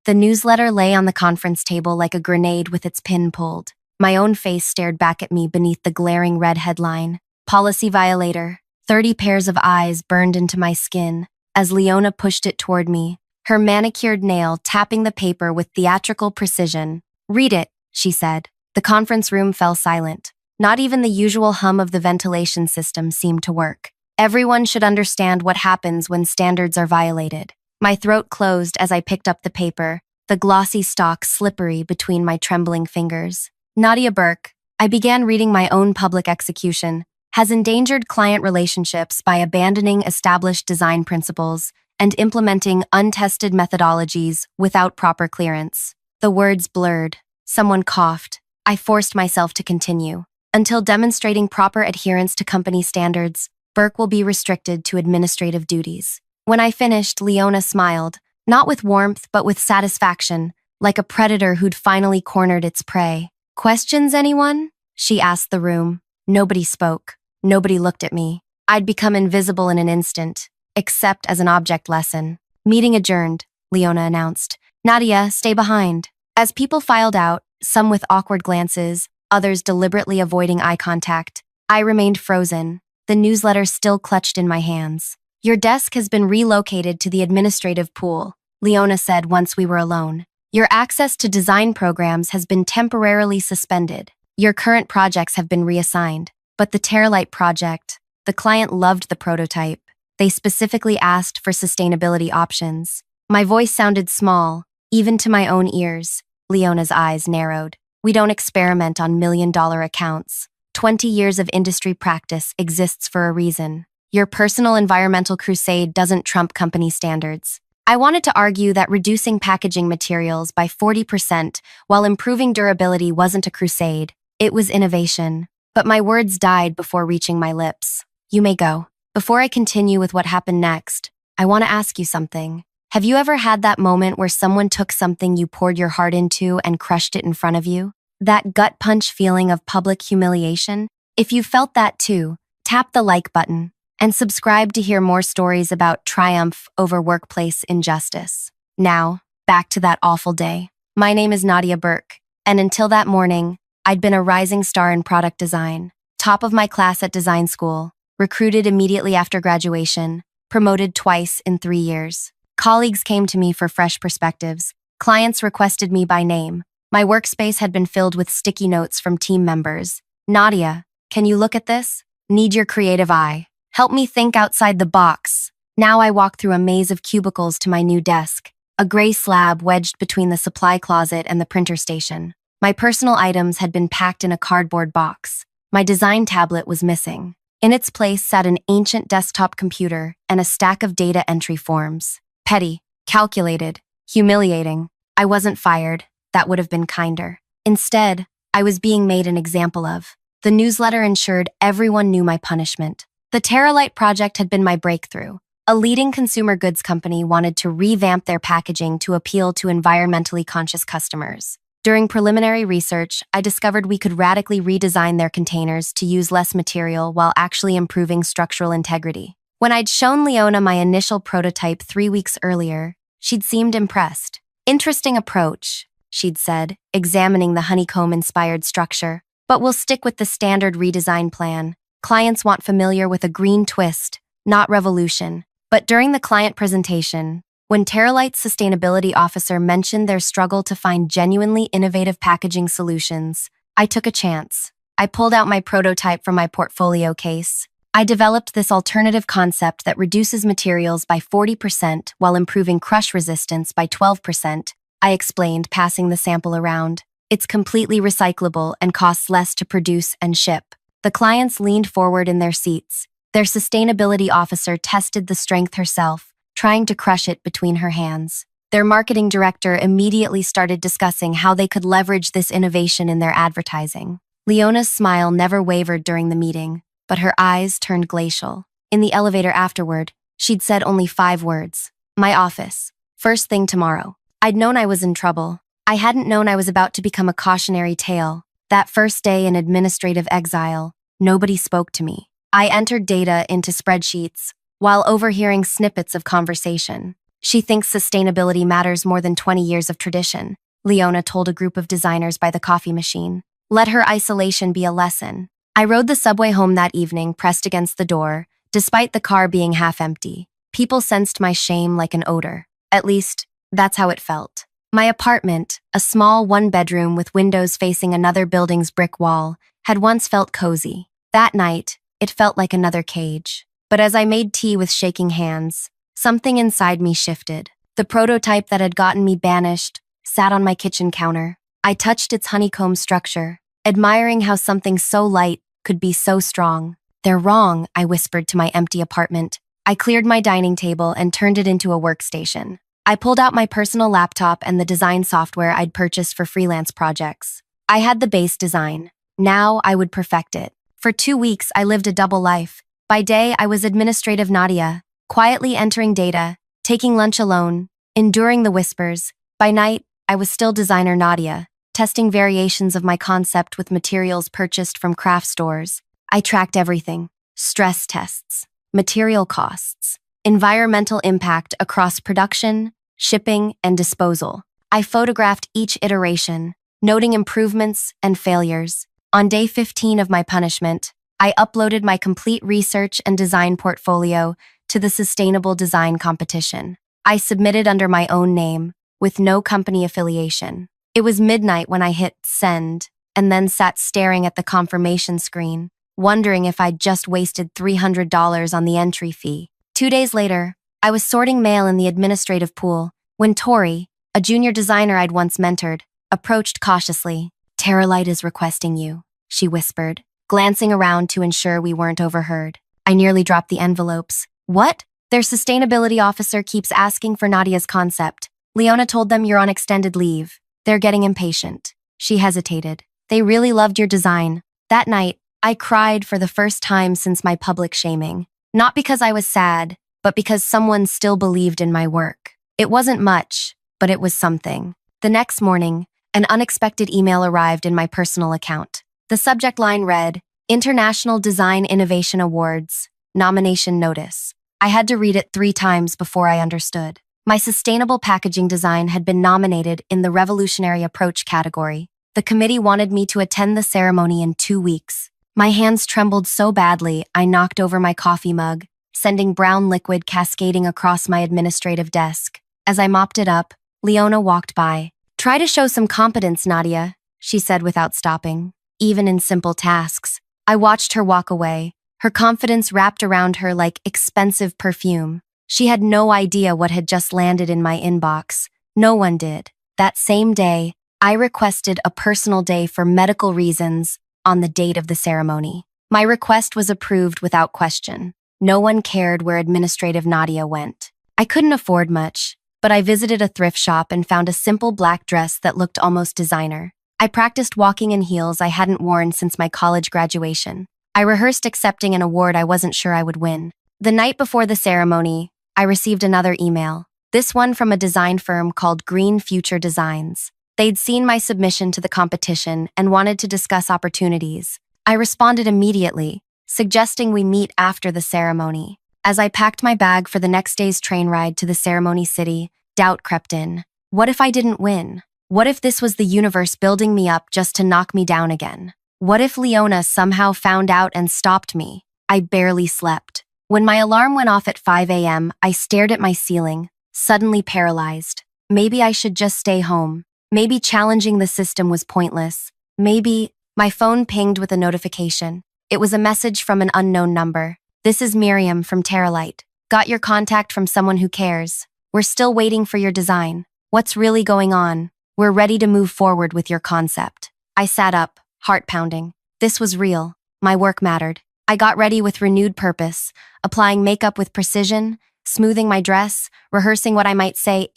The newsletter lay on the conference table like a grenade with its pin pulled. My own face stared back at me beneath the glaring red headline. Policy violator. 30 pairs of eyes burned into my skin as Leona pushed it toward me, her manicured nail tapping the paper with theatrical precision. "Read it," she said. The conference room fell silent. Not even the usual hum of the ventilation system seemed to work. Everyone should understand what happens when standards are violated. My throat closed as I picked up the paper, the glossy stalk slippery between my trembling fingers. Nadia Burke, I began reading my own public execution, has endangered client relationships by abandoning established design principles and implementing untested methodologies without proper clearance. The words blurred. Someone coughed. I forced myself to continue. Until demonstrating proper adherence to company standards, Burke will be restricted to administrative duties. When I finished, Leona smiled, not with warmth but with satisfaction, like a predator who'd finally cornered its prey. "Questions, anyone?" she asked the room. Nobody spoke. Nobody looked at me. I'd become invisible in an instant, except as an object lesson. "Meeting adjourned," Leona announced. "Nadia, stay behind." As people filed out, some with awkward glances, others deliberately avoiding eye contact, I remained frozen, the newsletter still clutched in my hands. "Your desk has been relocated to the administrative pool," Leona said once we were alone. "Your access to design programs has been temporarily suspended. Your current projects have been reassigned. But the Terralite project, the client loved the prototype. They specifically asked for sustainability options." My voice sounded small, even to my own ears. Leona's eyes narrowed. "We don't experiment on million-dollar accounts. 20 years of industry practice exists for a reason. Your personal environmental crusade doesn't trump company standards." I wanted to argue that reducing packaging materials by 40% while improving durability wasn't a crusade. It was innovation. But my words died before reaching my lips. "You may go." Before I continue with what happened next, I want to ask you something. Have you ever had that moment where someone took something you poured your heart into and crushed it in front of you? That gut punch feeling of public humiliation? If you felt that too, tap the like button and subscribe to hear more stories about triumph over workplace injustice. Now, back to that awful day. My name is Nadia Burke, and until that morning, I'd been a rising star in product design, top of my class at design school, recruited immediately after graduation, promoted twice in 3 years. Colleagues came to me for fresh perspectives. Clients requested me by name. My workspace had been filled with sticky notes from team members. "Nadia, can you look at this? Need your creative eye. Help me think outside the box." Now I walk through a maze of cubicles to my new desk, a gray slab wedged between the supply closet and the printer station. My personal items had been packed in a cardboard box. My design tablet was missing. In its place sat an ancient desktop computer and a stack of data entry forms. Petty, calculated, humiliating. I wasn't fired. That would have been kinder. Instead, I was being made an example of. The newsletter ensured everyone knew my punishment. The Terralite project had been my breakthrough. A leading consumer goods company wanted to revamp their packaging to appeal to environmentally conscious customers. During preliminary research, I discovered we could radically redesign their containers to use less material while actually improving structural integrity. When I'd shown Leona my initial prototype 3 weeks earlier, she'd seemed impressed. "Interesting approach," she'd said, examining the honeycomb-inspired structure. "But we'll stick with the standard redesign plan. Clients want familiar with a green twist, not revolution." But during the client presentation, when Terralite's sustainability officer mentioned their struggle to find genuinely innovative packaging solutions, I took a chance. I pulled out my prototype from my portfolio case. I developed this alternative concept that reduces materials by 40% while improving crush resistance by 12%, I explained, passing the sample around. "It's completely recyclable and costs less to produce and ship." The clients leaned forward in their seats. Their sustainability officer tested the strength herself, trying to crush it between her hands. Their marketing director immediately started discussing how they could leverage this innovation in their advertising. Leona's smile never wavered during the meeting, but her eyes turned glacial. In the elevator afterward, she'd said only 5 words. "My office. First thing tomorrow." I'd known I was in trouble. I hadn't known I was about to become a cautionary tale. That first day in administrative exile, nobody spoke to me. I entered data into spreadsheets, while overhearing snippets of conversation. She thinks sustainability matters more than 20 years of tradition, Leona told a group of designers by the coffee machine. Let her isolation be a lesson. I rode the subway home that evening, pressed against the door, despite the car being half empty. People sensed my shame like an odor. At least, that's how it felt. My apartment, a small one-bedroom with windows facing another building's brick wall, had once felt cozy. That night, it felt like another cage. But as I made tea with shaking hands, something inside me shifted. The prototype that had gotten me banished sat on my kitchen counter. I touched its honeycomb structure, admiring how something so light could be so strong. They're wrong, I whispered to my empty apartment. I cleared my dining table and turned it into a workstation. I pulled out my personal laptop and the design software I'd purchased for freelance projects. I had the base design. Now I would perfect it. For 2 weeks, I lived a double life. By day, I was administrative Nadia, quietly entering data, taking lunch alone, enduring the whispers. By night, I was still designer Nadia, testing variations of my concept with materials purchased from craft stores. I tracked everything: stress tests, material costs, environmental impact across production, shipping, and disposal. I photographed each iteration, noting improvements and failures. On day 15 of my punishment, I uploaded my complete research and design portfolio to the Sustainable Design Competition. I submitted under my own name, with no company affiliation. It was midnight when I hit send, and then sat staring at the confirmation screen, wondering if I'd just wasted $300 on the entry fee. 2 days later, I was sorting mail in the administrative pool when Tori, a junior designer I'd once mentored, approached cautiously. "Terralite is requesting you," she whispered, glancing around to ensure we weren't overheard. I nearly dropped the envelopes. "What?" "Their sustainability officer keeps asking for Nadia's concept. Leona told them you're on extended leave. They're getting impatient." She hesitated. "They really loved your design." That night, I cried for the first time since my public shaming. Not because I was sad, but because someone still believed in my work. It wasn't much, but it was something. The next morning, an unexpected email arrived in my personal account. The subject line read, "International Design Innovation Awards, Nomination Notice." I had to read it 3 times before I understood. My sustainable packaging design had been nominated in the Revolutionary Approach category. The committee wanted me to attend the ceremony in 2 weeks. My hands trembled so badly, I knocked over my coffee mug, sending brown liquid cascading across my administrative desk. As I mopped it up, Leona walked by. "Try to show some competence, Nadia," she said without stopping. Even in simple tasks. I watched her walk away, her confidence wrapped around her like expensive perfume. She had no idea what had just landed in my inbox. No one did. That same day, I requested a personal day for medical reasons on the date of the ceremony. My request was approved without question. No one cared where administrative Nadia went. I couldn't afford much, but I visited a thrift shop and found a simple black dress that looked almost designer. I practiced walking in heels I hadn't worn since my college graduation. I rehearsed accepting an award I wasn't sure I would win. The night before the ceremony, I received another email, this one from a design firm called Green Future Designs. They'd seen my submission to the competition and wanted to discuss opportunities. I responded immediately, suggesting we meet after the ceremony. As I packed my bag for the next day's train ride to the ceremony city, doubt crept in. What if I didn't win? What if this was the universe building me up just to knock me down again? What if Leona somehow found out and stopped me? I barely slept. When my alarm went off at 5 a.m., I stared at my ceiling, suddenly paralyzed. Maybe I should just stay home. Maybe challenging the system was pointless. Maybe my phone pinged with a notification. It was a message from an unknown number. "This is Miriam from Terralite. Got your contact from someone who cares. We're still waiting for your design. What's really going on? We're ready to move forward with your concept." I sat up, heart pounding. This was real. My work mattered. I got ready with renewed purpose, applying makeup with precision, smoothing my dress, rehearsing what I might say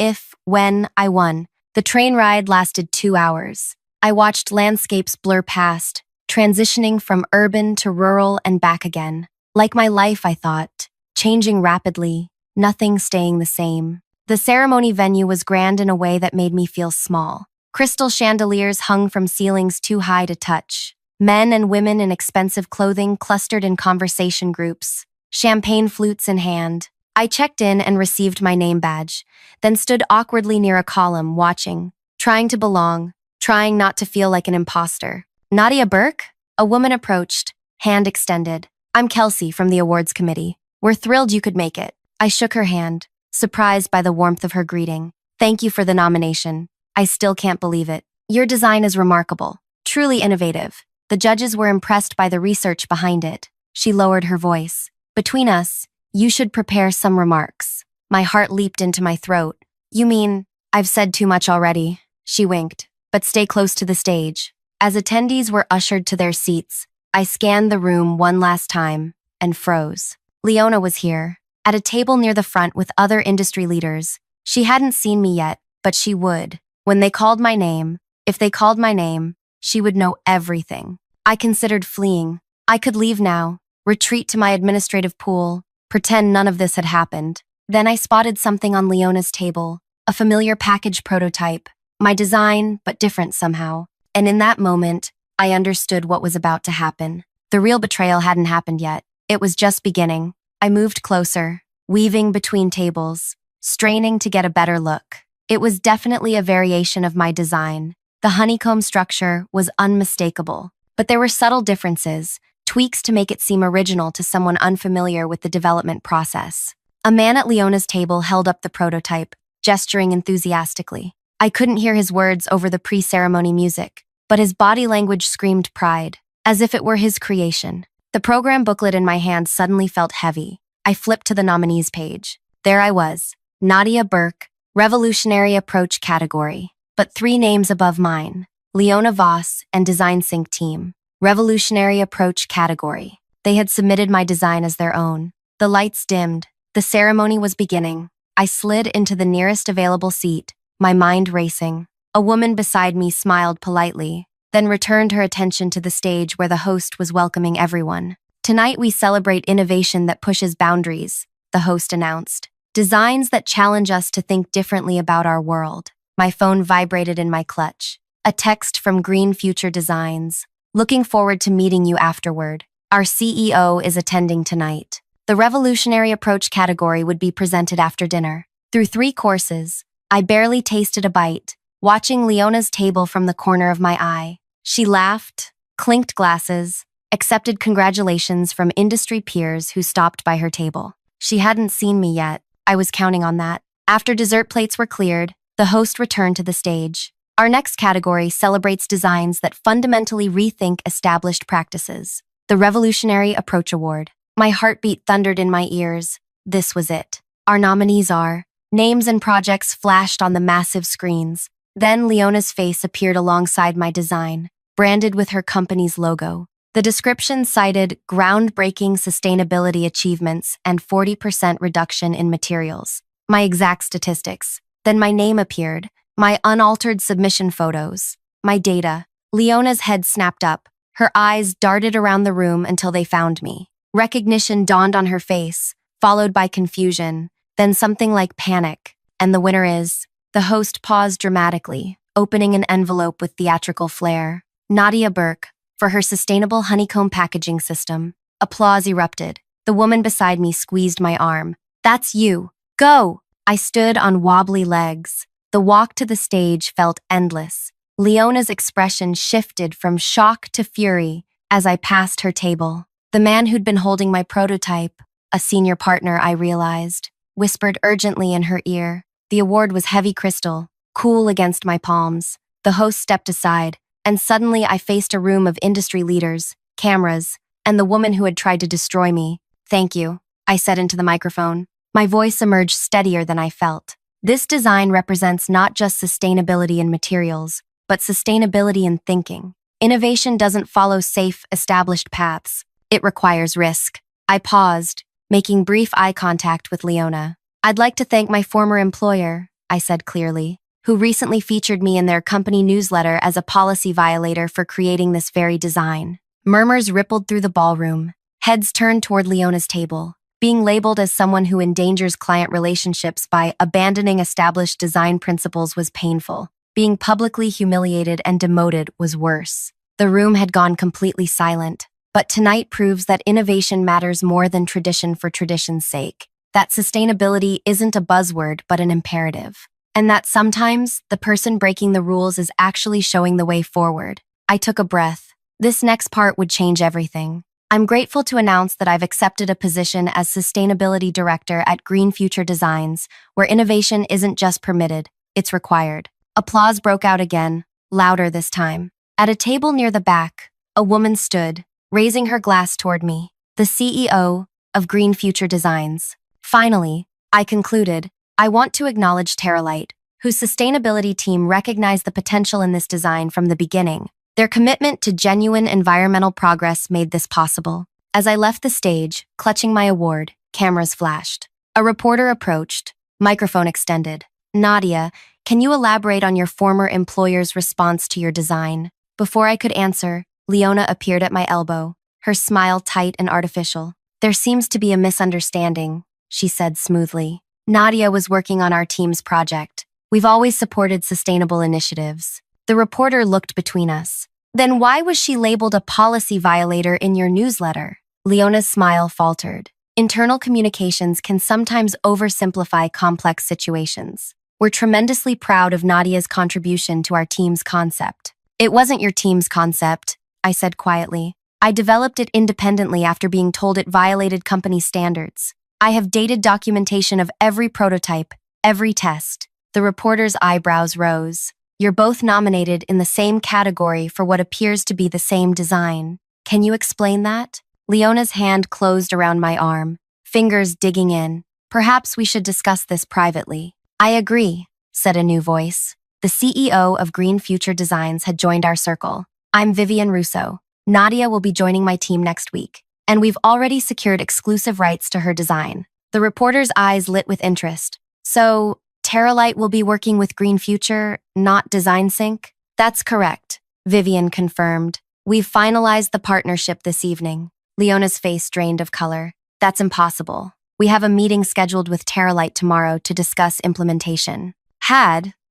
when I won. The train ride lasted 2 hours. I watched landscapes blur past, transitioning from urban to rural and back again. Like my life, I thought, changing rapidly, nothing staying the same. The ceremony venue was grand in a way that made me feel small. Crystal chandeliers hung from ceilings too high to touch. Men and women in expensive clothing clustered in conversation groups, champagne flutes in hand. I checked in and received my name badge, then stood awkwardly near a column, watching, trying to belong, trying not to feel like an imposter. Nadia Burke? A woman approached, hand extended. I'm Kelsey from the awards committee. We're thrilled you could make it. I shook her hand, surprised by the warmth of her greeting. Thank you for the nomination. I still can't believe it. Your design is remarkable, truly innovative. The judges were impressed by the research behind it. She lowered her voice. Between us, you should prepare some remarks. My heart leaped into my throat. You mean, I've said too much already? She winked. But stay close to the stage. As attendees were ushered to their seats, I scanned the room one last time and froze. Leona was here, at a table near the front with other industry leaders. She hadn't seen me yet, but she would. When they called my name, if they called my name, she would know everything. I considered fleeing. I could leave now, retreat to my administrative pool, pretend none of this had happened. Then I spotted something on Leona's table, a familiar package prototype, my design, but different somehow. And in that moment, I understood what was about to happen. The real betrayal hadn't happened yet. It was just beginning. I moved closer, weaving between tables, straining to get a better look. It was definitely a variation of my design. The honeycomb structure was unmistakable, but there were subtle differences, tweaks to make it seem original to someone unfamiliar with the development process. A man at Leona's table held up the prototype, gesturing enthusiastically. I couldn't hear his words over the pre-ceremony music, but his body language screamed pride, as if it were his creation. The program booklet in my hand suddenly felt heavy. I flipped to the nominees page. There I was, Nadia Burke, Revolutionary Approach category, but 3 names above mine, Leona Voss and Design Sync Team, Revolutionary Approach category. They had submitted my design as their own. The lights dimmed. The ceremony was beginning. I slid into the nearest available seat, my mind racing. A woman beside me smiled politely, then returned her attention to the stage where the host was welcoming everyone. Tonight we celebrate innovation that pushes boundaries, the host announced. Designs that challenge us to think differently about our world. My phone vibrated in my clutch. A text from Green Future Designs. Looking forward to meeting you afterward. Our CEO is attending tonight. The Revolutionary Approach category would be presented after dinner. Through 3 courses, I barely tasted a bite, watching Leona's table from the corner of my eye. She laughed, clinked glasses, accepted congratulations from industry peers who stopped by her table. She hadn't seen me yet. I was counting on that. After dessert plates were cleared, the host returned to the stage. Our next category celebrates designs that fundamentally rethink established practices. The Revolutionary Approach Award. My heartbeat thundered in my ears. This was it. Our nominees are... Names and projects flashed on the massive screens. Then Leona's face appeared alongside my design, branded with her company's logo. The description cited groundbreaking sustainability achievements and 40% reduction in materials. My exact statistics. Then my name appeared, my unaltered submission photos, my data. Leona's head snapped up. Her eyes darted around the room until they found me. Recognition dawned on her face, followed by confusion, then something like panic. And the winner is... The host paused dramatically, opening an envelope with theatrical flair. Nadia Burke, for her sustainable honeycomb packaging system. Applause erupted. The woman beside me squeezed my arm. That's you. Go! I stood on wobbly legs. The walk to the stage felt endless. Leona's expression shifted from shock to fury as I passed her table. The man who'd been holding my prototype, a senior partner I realized, whispered urgently in her ear. The award was heavy crystal, cool against my palms. The host stepped aside, and suddenly I faced a room of industry leaders, cameras, and the woman who had tried to destroy me. Thank you, I said into the microphone. My voice emerged steadier than I felt. This design represents not just sustainability in materials, but sustainability in thinking. Innovation doesn't follow safe, established paths. It requires risk. I paused, making brief eye contact with Leona. I'd like to thank my former employer, I said clearly, who recently featured me in their company newsletter as a policy violator for creating this very design. Murmurs rippled through the ballroom. Heads turned toward Leona's table. Being labeled as someone who endangers client relationships by abandoning established design principles was painful. Being publicly humiliated and demoted was worse. The room had gone completely silent, but tonight proves that innovation matters more than tradition for tradition's sake. that sustainability isn't a buzzword but an imperative, and that sometimes the person breaking the rules is actually showing the way forward. I took a breath. This next part would change everything. I'm grateful to announce that I've accepted a position as Sustainability Director at Green Future Designs, where innovation isn't just permitted, it's required. Applause broke out again, louder this time. At a table near the back, a woman stood, raising her glass toward me, the CEO of Green Future Designs. Finally, I concluded, I want to acknowledge Terralite, whose sustainability team recognized the potential in this design from the beginning. Their commitment to genuine environmental progress made this possible. As I left the stage, clutching my award, cameras flashed. A reporter approached, microphone extended. Nadia, can you elaborate on your former employer's response to your design? Before I could answer, Leona appeared at my elbow, her smile tight and artificial. There seems to be a misunderstanding, she said smoothly. Nadia was working on our team's project. We've always supported sustainable initiatives. The reporter looked between us. Then why was she labeled a policy violator in your newsletter? Leona's smile faltered. Internal communications can sometimes oversimplify complex situations. We're tremendously proud of Nadia's contribution to our team's concept. It wasn't your team's concept, I said quietly. I developed it independently after being told it violated company standards. I have dated documentation of every prototype, every test. The reporter's eyebrows rose. You're both nominated in the same category for what appears to be the same design. Can you explain that? Leona's hand closed around my arm, fingers digging in. Perhaps we should discuss this privately. I agree, said a new voice. The CEO of Green Future Designs had joined our circle. I'm Vivian Russo. Nadia will be joining my team next week, and we've already secured exclusive rights to her design. The reporter's eyes lit with interest. So, Terralite will be working with Green Future, not Design Sync? That's correct, Vivian confirmed. We've finalized the partnership this evening. Leona's face drained of color. That's impossible. We have a meeting scheduled with Terralite tomorrow to discuss implementation.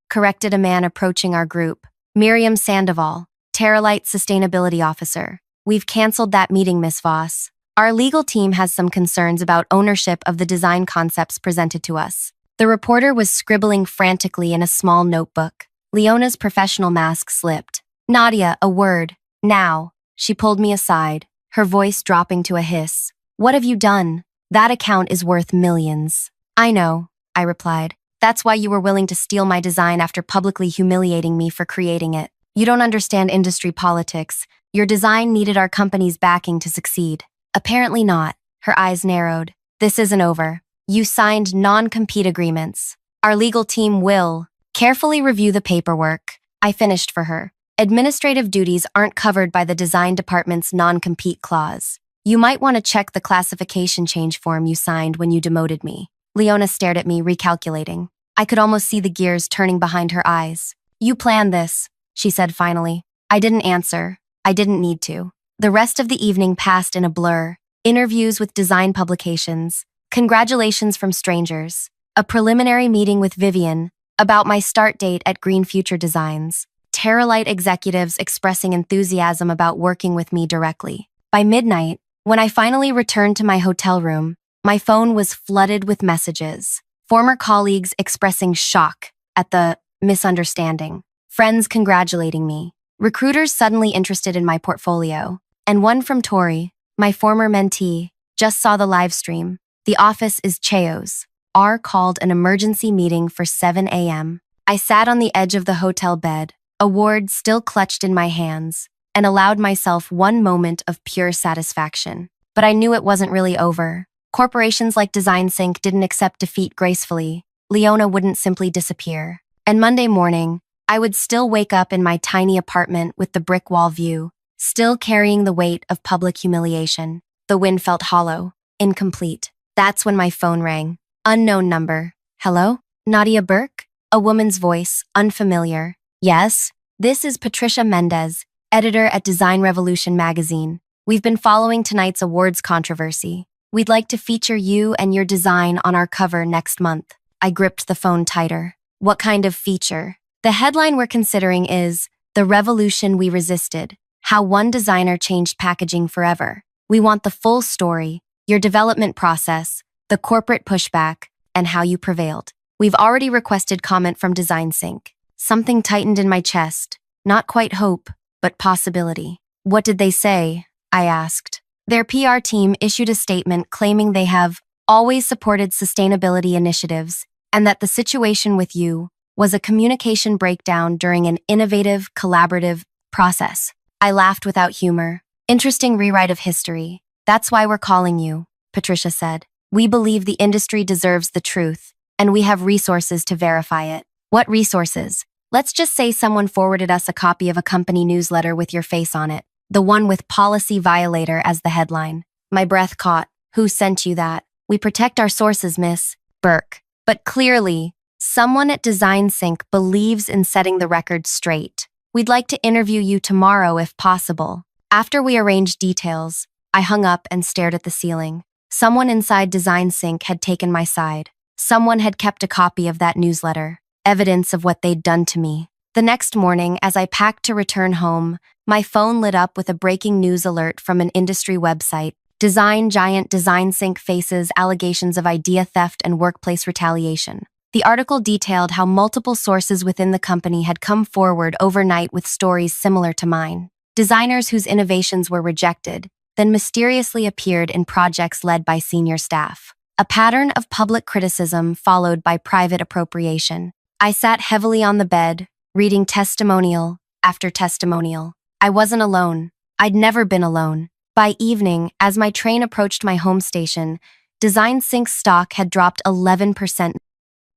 Corrected a man approaching our group. Miriam Sandoval, Terralite Sustainability Officer. We've canceled that meeting, Miss Voss. Our legal team has some concerns about ownership of the design concepts presented to us. The reporter was scribbling frantically in a small notebook. Leona's professional mask slipped. Nadia, a word. Now. She pulled me aside, her voice dropping to a hiss. What have you done? That account is worth millions. I know, I replied. That's why you were willing to steal my design after publicly humiliating me for creating it. You don't understand industry politics. Your design needed our company's backing to succeed. Apparently not. Her eyes narrowed. This isn't over. You signed non-compete agreements. Our legal team will carefully review the paperwork. I finished for her. Administrative duties aren't covered by the design department's non-compete clause. You might want to check the classification change form you signed when you demoted me. Leona stared at me, recalculating. I could almost see the gears turning behind her eyes. You planned this, she said finally. I didn't answer. I didn't need to. The rest of the evening passed in a blur. Interviews with design publications. Congratulations from strangers. A preliminary meeting with Vivian about my start date at Green Future Designs. Terralite executives expressing enthusiasm about working with me directly. By midnight, when I finally returned to my hotel room, my phone was flooded with messages. Former colleagues expressing shock at the misunderstanding. Friends congratulating me. Recruiters suddenly interested in my portfolio. And one from Tori, my former mentee, just saw the live stream. The office is Cheo's. R called an emergency meeting for 7 a.m. I sat on the edge of the hotel bed, award still clutched in my hands, and allowed myself one moment of pure satisfaction. But I knew it wasn't really over. Corporations like Design Sync didn't accept defeat gracefully. Leona wouldn't simply disappear. And Monday morning, I would still wake up in my tiny apartment with the brick wall view, still carrying the weight of public humiliation. The wind felt hollow, incomplete. That's when my phone rang. Unknown number. Hello? Nadia Burke? A woman's voice, unfamiliar. Yes? This is Patricia Mendez, editor at Design Revolution magazine. We've been following tonight's awards controversy. We'd like to feature you and your design on our cover next month. I gripped the phone tighter. What kind of feature? The headline we're considering is The Revolution We Resisted, How One Designer Changed Packaging Forever. We want the full story, your development process, the corporate pushback, and how you prevailed. We've already requested comment from Design Sync. Something tightened in my chest. Not quite hope, but possibility. What did they say? I asked. Their PR team issued a statement claiming they have always supported sustainability initiatives and that the situation with you was a communication breakdown during an innovative, collaborative process. I laughed without humor. Interesting rewrite of history. That's why we're calling you, Patricia said. We believe the industry deserves the truth, and we have resources to verify it. What resources? Let's just say someone forwarded us a copy of a company newsletter with your face on it. The one with Policy Violator as the headline. My breath caught. Who sent you that? We protect our sources, Miss Burke. But clearly, someone at Design Sync believes in setting the record straight. We'd like to interview you tomorrow if possible. After we arranged details, I hung up and stared at the ceiling. Someone inside Design Sync had taken my side. Someone had kept a copy of that newsletter, evidence of what they'd done to me. The next morning, as I packed to return home, my phone lit up with a breaking news alert from an industry website. Design giant Design Sync faces allegations of idea theft and workplace retaliation. The article detailed how multiple sources within the company had come forward overnight with stories similar to mine. Designers whose innovations were rejected, then mysteriously appeared in projects led by senior staff. A pattern of public criticism followed by private appropriation. I sat heavily on the bed, reading testimonial after testimonial. I wasn't alone. I'd never been alone. By evening, as my train approached my home station, Design Sync's stock had dropped 11%.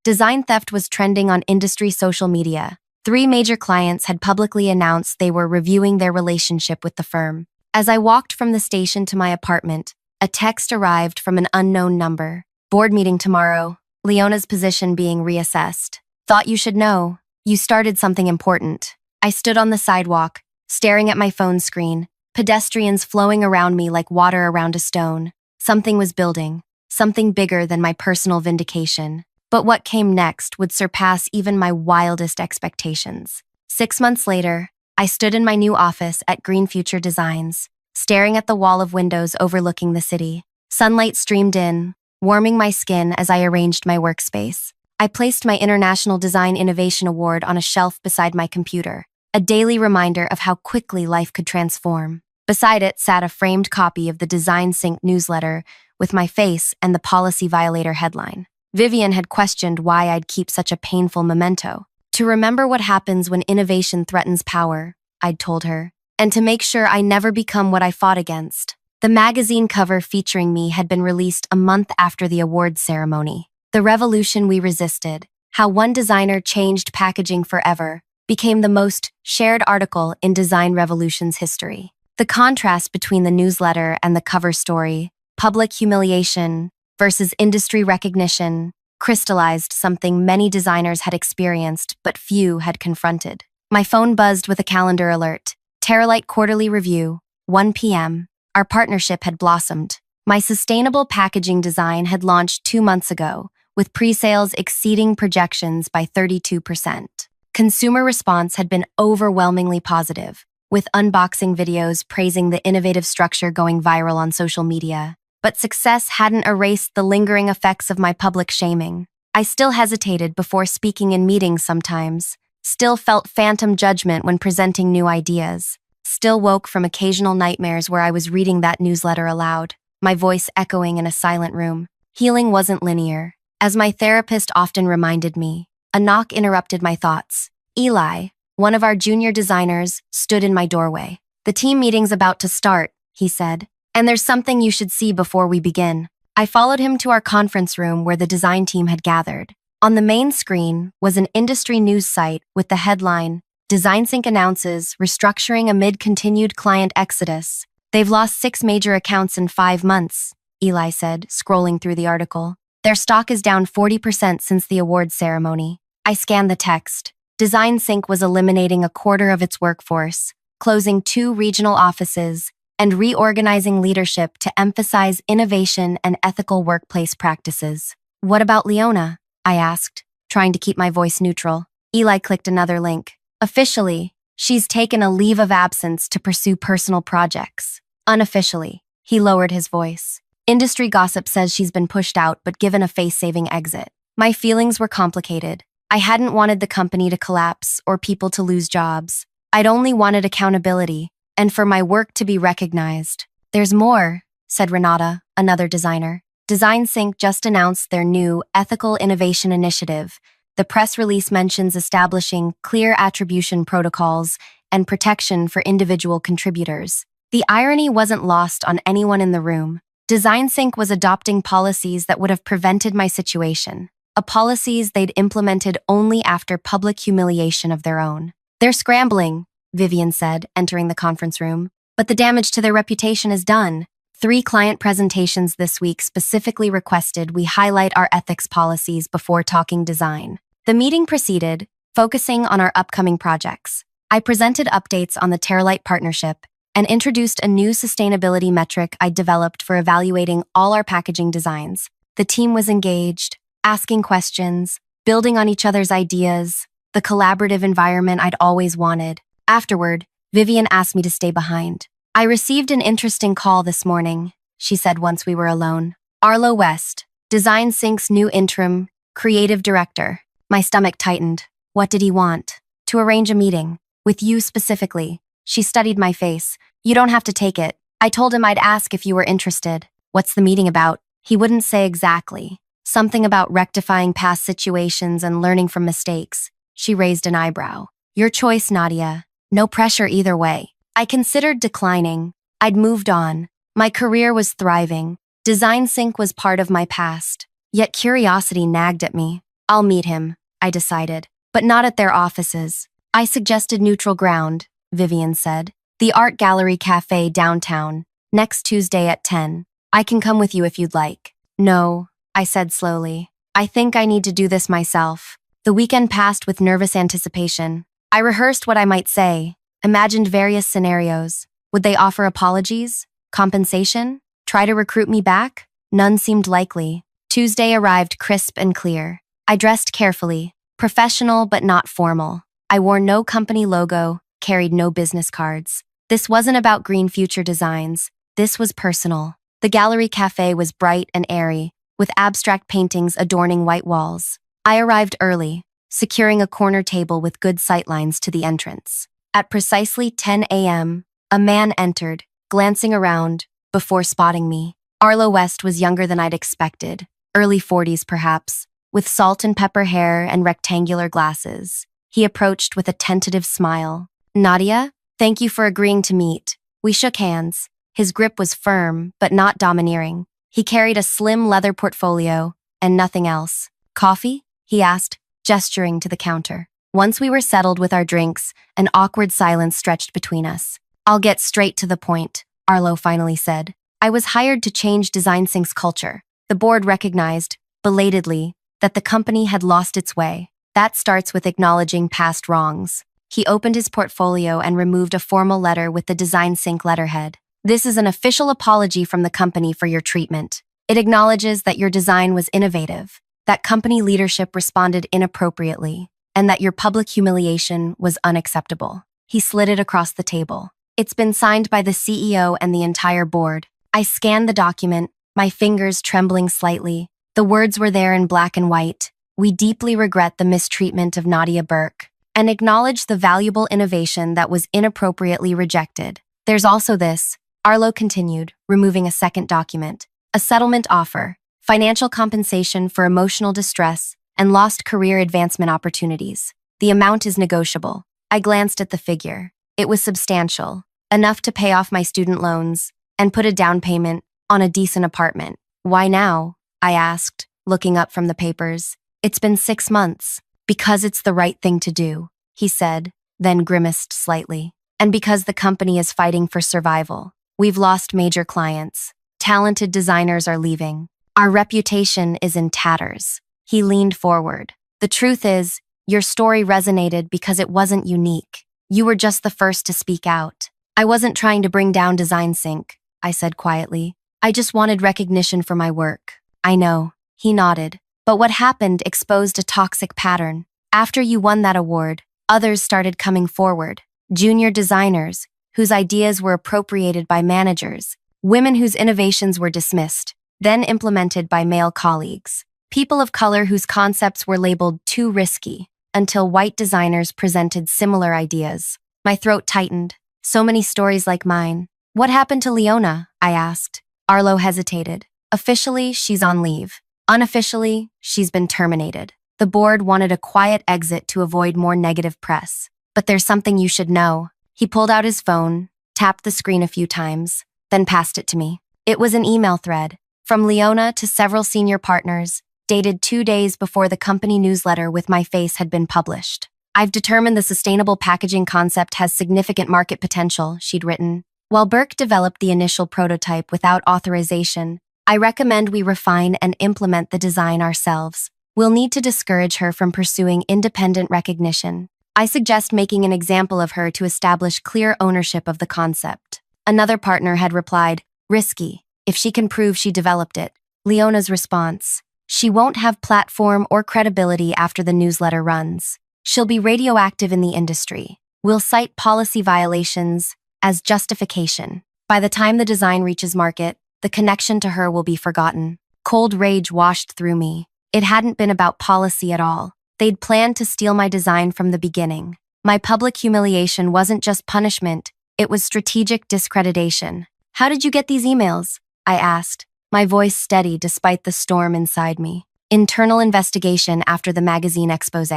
Design theft was trending on industry social media. 3 major clients had publicly announced they were reviewing their relationship with the firm. As I walked from the station to my apartment, a text arrived from an unknown number. Board meeting tomorrow. Leona's position being reassessed. Thought you should know. You started something important. I stood on the sidewalk, staring at my phone screen. Pedestrians flowing around me like water around a stone. Something was building, something bigger than my personal vindication. But what came next would surpass even my wildest expectations. 6 months later, I stood in my new office at Green Future Designs, staring at the wall of windows overlooking the city. Sunlight streamed in, warming my skin as I arranged my workspace. I placed my International Design Innovation Award on a shelf beside my computer, a daily reminder of how quickly life could transform. Beside it sat a framed copy of the Design Sync newsletter with my face and the Policy Violator headline. Vivian had questioned why I'd keep such a painful memento. To remember what happens when innovation threatens power, I'd told her, and to make sure I never become what I fought against. The magazine cover featuring me had been released a month after the awards ceremony. The revolution we resisted, how one designer changed packaging forever, became the most shared article in Design Revolution's history. The contrast between the newsletter and the cover story, public humiliation versus industry recognition, crystallized something many designers had experienced but few had confronted. My phone buzzed with a calendar alert. Terralite Quarterly Review, 1 p.m. Our partnership had blossomed. My sustainable packaging design had launched 2 months ago, with pre-sales exceeding projections by 32%. Consumer response had been overwhelmingly positive, with unboxing videos praising the innovative structure going viral on social media. But success hadn't erased the lingering effects of my public shaming. I still hesitated before speaking in meetings sometimes, still felt phantom judgment when presenting new ideas, still woke from occasional nightmares where I was reading that newsletter aloud, my voice echoing in a silent room. Healing wasn't linear. As my therapist often reminded me, a knock interrupted my thoughts. Eli, one of our junior designers, stood in my doorway. The team meeting's about to start, he said, and there's something you should see before we begin. I followed him to our conference room where the design team had gathered. On the main screen was an industry news site with the headline, Design Sync announces restructuring amid continued client exodus. They've lost 6 major accounts in 5 months, Eli said, scrolling through the article. Their stock is down 40% since the awards ceremony. I scanned the text. Design Sync was eliminating a quarter of its workforce, closing 2 regional offices, and reorganizing leadership to emphasize innovation and ethical workplace practices. What about Leona? I asked, trying to keep my voice neutral. Eli clicked another link. Officially, she's taken a leave of absence to pursue personal projects. Unofficially, he lowered his voice. Industry gossip says she's been pushed out but given a face-saving exit. My feelings were complicated. I hadn't wanted the company to collapse or people to lose jobs. I'd only wanted accountability and for my work to be recognized. There's more, said Renata, another designer. Design Sync just announced their new ethical innovation initiative. The press release mentions establishing clear attribution protocols and protection for individual contributors. The irony wasn't lost on anyone in the room. Design Sync was adopting policies that would have prevented my situation, policies they'd implemented only after public humiliation of their own. They're scrambling, Vivian said, entering the conference room. But the damage to their reputation is done. 3 client presentations this week specifically requested we highlight our ethics policies before talking design. The meeting proceeded, focusing on our upcoming projects. I presented updates on the Terralite partnership and introduced a new sustainability metric I developed for evaluating all our packaging designs. The team was engaged, asking questions, building on each other's ideas, the collaborative environment I'd always wanted. Afterward, Vivian asked me to stay behind. I received an interesting call this morning, she said once we were alone. Arlo West, Design Sync's new interim creative director. My stomach tightened. What did he want? To arrange a meeting. With you specifically. She studied my face. You don't have to take it. I told him I'd ask if you were interested. What's the meeting about? He wouldn't say exactly. Something about rectifying past situations and learning from mistakes. She raised an eyebrow. Your choice, Nadia. No pressure either way. I considered declining. I'd moved on. My career was thriving. Design Sync was part of my past. Yet curiosity nagged at me. I'll meet him, I decided. But not at their offices. I suggested neutral ground, Vivian said. The Art Gallery Cafe downtown, next Tuesday at 10. I can come with you if you'd like. No, I said slowly. I think I need to do this myself. The weekend passed with nervous anticipation. I rehearsed what I might say, imagined various scenarios. Would they offer apologies? Compensation? Try to recruit me back? None seemed likely. Tuesday arrived crisp and clear. I dressed carefully, professional but not formal. I wore no company logo, carried no business cards. This wasn't about green future designs. This was personal. The gallery cafe was bright and airy, with abstract paintings adorning white walls. I arrived early, securing a corner table with good sightlines to the entrance. At precisely 10 a.m., a man entered, glancing around, before spotting me. Arlo West was younger than I'd expected, early 40s perhaps, with salt and pepper hair and rectangular glasses. He approached with a tentative smile. Nadia, thank you for agreeing to meet. We shook hands. His grip was firm, but not domineering. He carried a slim leather portfolio, and nothing else. Coffee? He asked, gesturing to the counter. Once we were settled with our drinks, an awkward silence stretched between us. I'll get straight to the point, Arlo finally said. I was hired to change Design Sync's culture. The board recognized, belatedly, that the company had lost its way. That starts with acknowledging past wrongs. He opened his portfolio and removed a formal letter with the Design Sync letterhead. This is an official apology from the company for your treatment. It acknowledges that your design was innovative, that company leadership responded inappropriately, and that your public humiliation was unacceptable. He slid it across the table. It's been signed by the CEO and the entire board. I scanned the document, my fingers trembling slightly. The words were there in black and white. We deeply regret the mistreatment of Nadia Burke and acknowledge the valuable innovation that was inappropriately rejected. There's also this, Arlo continued, removing a second document. A settlement offer, financial compensation for emotional distress, and lost career advancement opportunities. The amount is negotiable. I glanced at the figure. It was substantial, enough to pay off my student loans and put a down payment on a decent apartment. Why now? I asked, looking up from the papers. It's been 6 months. Because it's the right thing to do, he said, then grimaced slightly. And because the company is fighting for survival. We've lost major clients. Talented designers are leaving. Our reputation is in tatters. He leaned forward. The truth is, your story resonated because it wasn't unique. You were just the first to speak out. I wasn't trying to bring down Design Sync, I said quietly. I just wanted recognition for my work. I know, he nodded. But what happened exposed a toxic pattern. After you won that award, others started coming forward. Junior designers, whose ideas were appropriated by managers. Women whose innovations were dismissed. then implemented by male colleagues. People of color whose concepts were labeled too risky, until white designers presented similar ideas. My throat tightened. So many stories like mine. What happened to Leona? I asked. Arlo hesitated. Officially, she's on leave. Unofficially, she's been terminated. The board wanted a quiet exit to avoid more negative press. But there's something you should know. He pulled out his phone, tapped the screen a few times, then passed it to me. It was an email thread from Leona to several senior partners, dated 2 days before the company newsletter with my face had been published. I've determined the sustainable packaging concept has significant market potential, she'd written. While Burke developed the initial prototype without authorization, I recommend we refine and implement the design ourselves. We'll need to discourage her from pursuing independent recognition. I suggest making an example of her to establish clear ownership of the concept. Another partner had replied, risky, if she can prove she developed it. Leona's response, she won't have platform or credibility after the newsletter runs. She'll be radioactive in the industry. We'll cite policy violations as justification. By the time the design reaches market, the connection to her will be forgotten. Cold rage washed through me. It hadn't been about policy at all. They'd planned to steal my design from the beginning. My public humiliation wasn't just punishment, it was strategic discreditation. How did you get these emails? I asked, my voice steady despite the storm inside me. Internal investigation after the magazine expose.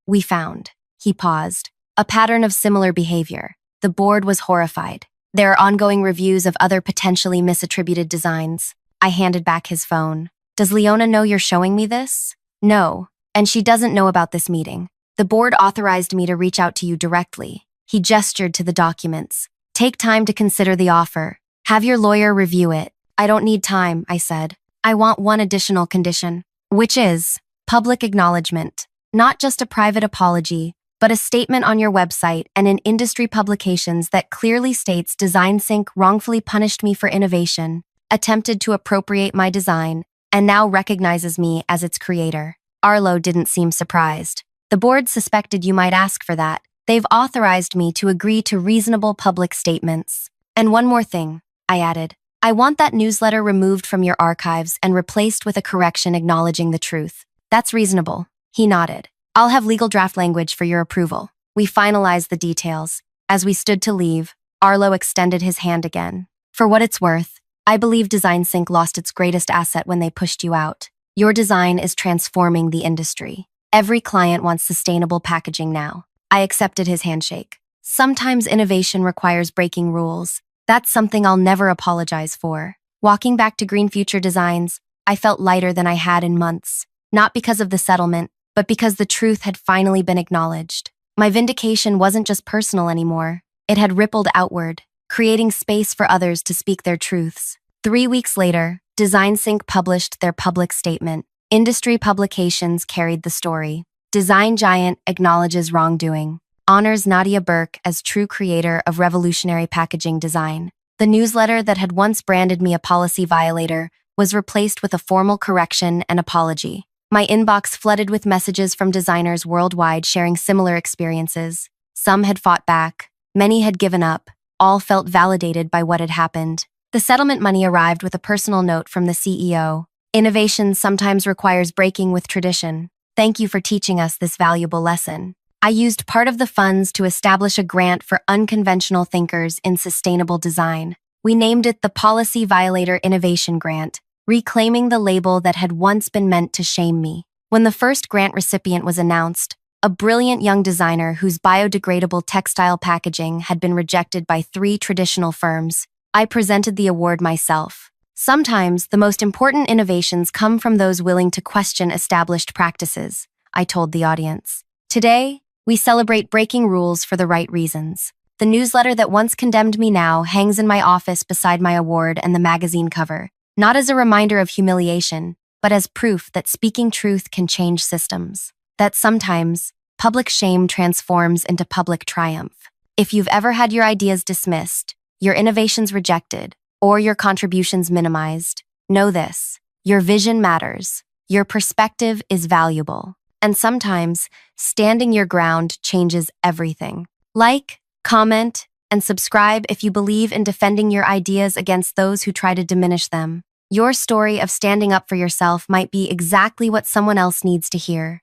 We found, he paused, a pattern of similar behavior. The board was horrified. There are ongoing reviews of other potentially misattributed designs. I handed back his phone. Does Leona know you're showing me this? No, and she doesn't know about this meeting. The board authorized me to reach out to you directly. He gestured to the documents. Take time to consider the offer. Have your lawyer review it. I don't need time, I said. I want one additional condition, which is public acknowledgement. Not just a private apology, but a statement on your website and in industry publications that clearly states DesignSync wrongfully punished me for innovation, attempted to appropriate my design, and now recognizes me as its creator. Arlo didn't seem surprised. The board suspected you might ask for that. They've authorized me to agree to reasonable public statements. And one more thing, I added. I want that newsletter removed from your archives and replaced with a correction acknowledging the truth. That's reasonable. He nodded. I'll have legal draft language for your approval. We finalized the details. As we stood to leave, Arlo extended his hand again. For what it's worth, I believe DesignSync lost its greatest asset when they pushed you out. Your design is transforming the industry. Every client wants sustainable packaging now. I accepted his handshake. Sometimes innovation requires breaking rules. That's something I'll never apologize for. Walking back to Green Future Designs, I felt lighter than I had in months. Not because of the settlement, but because the truth had finally been acknowledged. My vindication wasn't just personal anymore. It had rippled outward, creating space for others to speak their truths. 3 weeks later, DesignSync published their public statement. Industry publications carried the story. Design Giant acknowledges wrongdoing. Honors Nadia Burke as true creator of revolutionary packaging design. The newsletter that had once branded me a policy violator was replaced with a formal correction and apology. My inbox flooded with messages from designers worldwide sharing similar experiences. Some had fought back, many had given up, all felt validated by what had happened. The settlement money arrived with a personal note from the CEO. Innovation sometimes requires breaking with tradition. Thank you for teaching us this valuable lesson. I used part of the funds to establish a grant for unconventional thinkers in sustainable design. We named it the Policy Violator Innovation Grant, reclaiming the label that had once been meant to shame me. When the first grant recipient was announced, a brilliant young designer whose biodegradable textile packaging had been rejected by 3 traditional firms, I presented the award myself. Sometimes, the most important innovations come from those willing to question established practices, I told the audience. Today, we celebrate breaking rules for the right reasons. The newsletter that once condemned me now hangs in my office beside my award and the magazine cover. Not as a reminder of humiliation, but as proof that speaking truth can change systems. That sometimes, public shame transforms into public triumph. If you've ever had your ideas dismissed, your innovations rejected, or your contributions minimized, know this: your vision matters, your perspective is valuable, and sometimes, standing your ground changes everything. Like, comment, and subscribe if you believe in defending your ideas against those who try to diminish them. Your story of standing up for yourself might be exactly what someone else needs to hear.